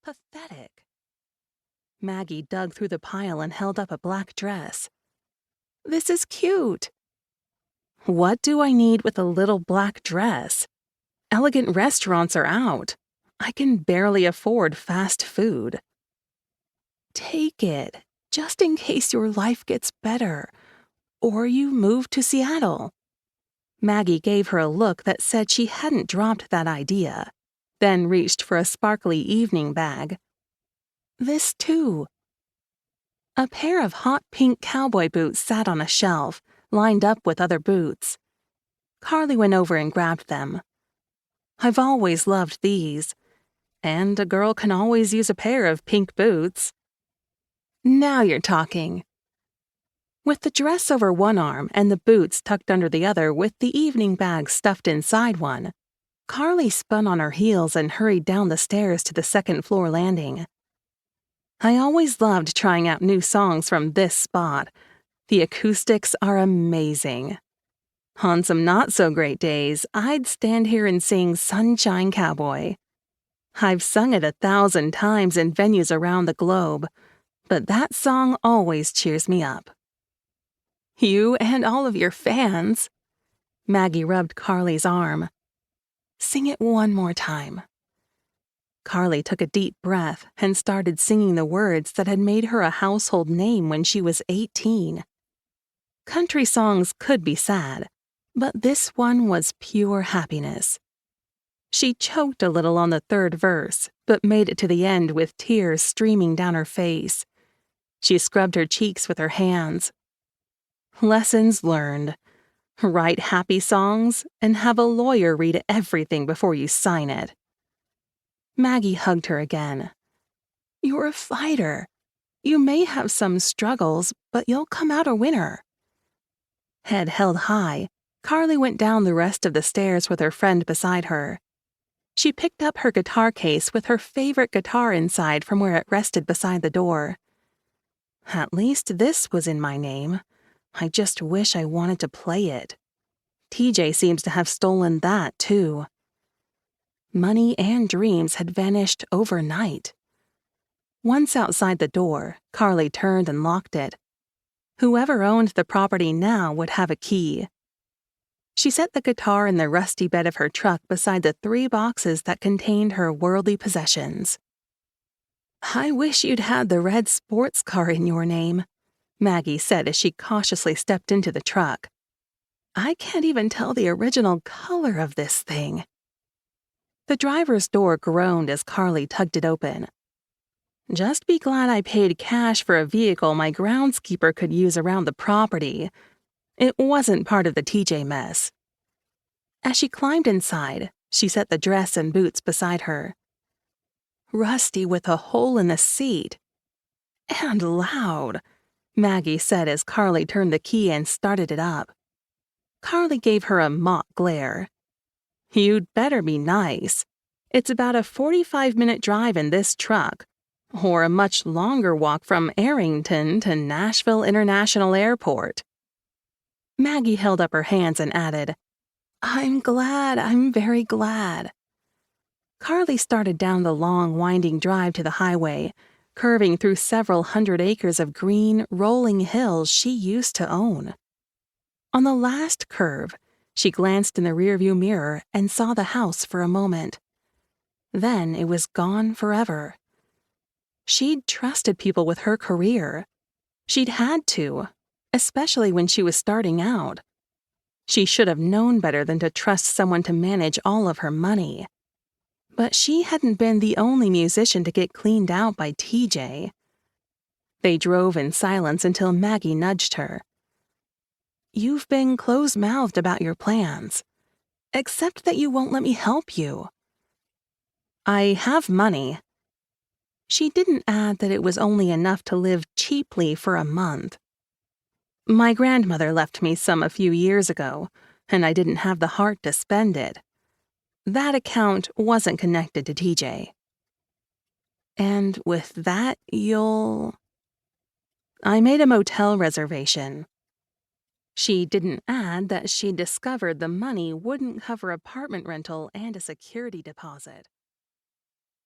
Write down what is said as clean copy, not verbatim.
Pathetic. Maggie dug through the pile and held up a black dress. This is cute. What do I need with a little black dress? Elegant restaurants are out. I can barely afford fast food. Take it, just in case your life gets better, or you move to Seattle. Maggie gave her a look that said she hadn't dropped that idea, then reached for a sparkly evening bag. This too. A pair of hot pink cowboy boots sat on a shelf, lined up with other boots. Carly went over and grabbed them. I've always loved these, and a girl can always use a pair of pink boots. Now you're talking. With the dress over one arm and the boots tucked under the other with the evening bag stuffed inside one, Carly spun on her heels and hurried down the stairs to the second-floor landing. I always loved trying out new songs from this spot. The acoustics are amazing. On some not-so-great days, I'd stand here and sing Sunshine Cowboy. I've sung it 1,000 times in venues around the globe, but that song always cheers me up. You and all of your fans. Maggie rubbed Carly's arm. Sing it one more time. Carly took a deep breath and started singing the words that had made her a household name when she was 18. Country songs could be sad, but this one was pure happiness. She choked a little on the third verse, but made it to the end with tears streaming down her face. She scrubbed her cheeks with her hands. Lessons learned. Write happy songs and have a lawyer read everything before you sign it. Maggie hugged her again. You're a fighter. You may have some struggles, but you'll come out a winner. Head held high, Carly went down the rest of the stairs with her friend beside her. She picked up her guitar case with her favorite guitar inside from where it rested beside the door. At least this was in my name. I just wish I wanted to play it. TJ seems to have stolen that, too. Money and dreams had vanished overnight. Once outside the door, Carly turned and locked it. Whoever owned the property now would have a key. She set the guitar in the rusty bed of her truck beside the 3 boxes that contained her worldly possessions. I wish you'd had the red sports car in your name, Maggie said as she cautiously stepped into the truck. I can't even tell the original color of this thing. The driver's door groaned as Carly tugged it open. Just be glad I paid cash for a vehicle my groundskeeper could use around the property. It wasn't part of the TJ mess. As she climbed inside, she set the dress and boots beside her. Rusty with a hole in the seat. And loud, Maggie said as Carly turned the key and started it up. Carly gave her a mock glare. You'd better be nice. It's about a 45-minute drive in this truck, or a much longer walk from Arrington to Nashville International Airport. Maggie held up her hands and added, I'm very glad. Carly started down the long, winding drive to the highway, curving through several hundred acres of green, rolling hills she used to own. On the last curve, she glanced in the rearview mirror and saw the house for a moment. Then it was gone forever. She'd trusted people with her career. She'd had to, especially when she was starting out. She should have known better than to trust someone to manage all of her money. But she hadn't been the only musician to get cleaned out by TJ. They drove in silence until Maggie nudged her. You've been close-mouthed about your plans, except that you won't let me help you. I have money. She didn't add that it was only enough to live cheaply for a month. My grandmother left me some a few years ago, and I didn't have the heart to spend it. That account wasn't connected to TJ. And with that, I made a motel reservation. She didn't add that she discovered the money wouldn't cover apartment rental and a security deposit.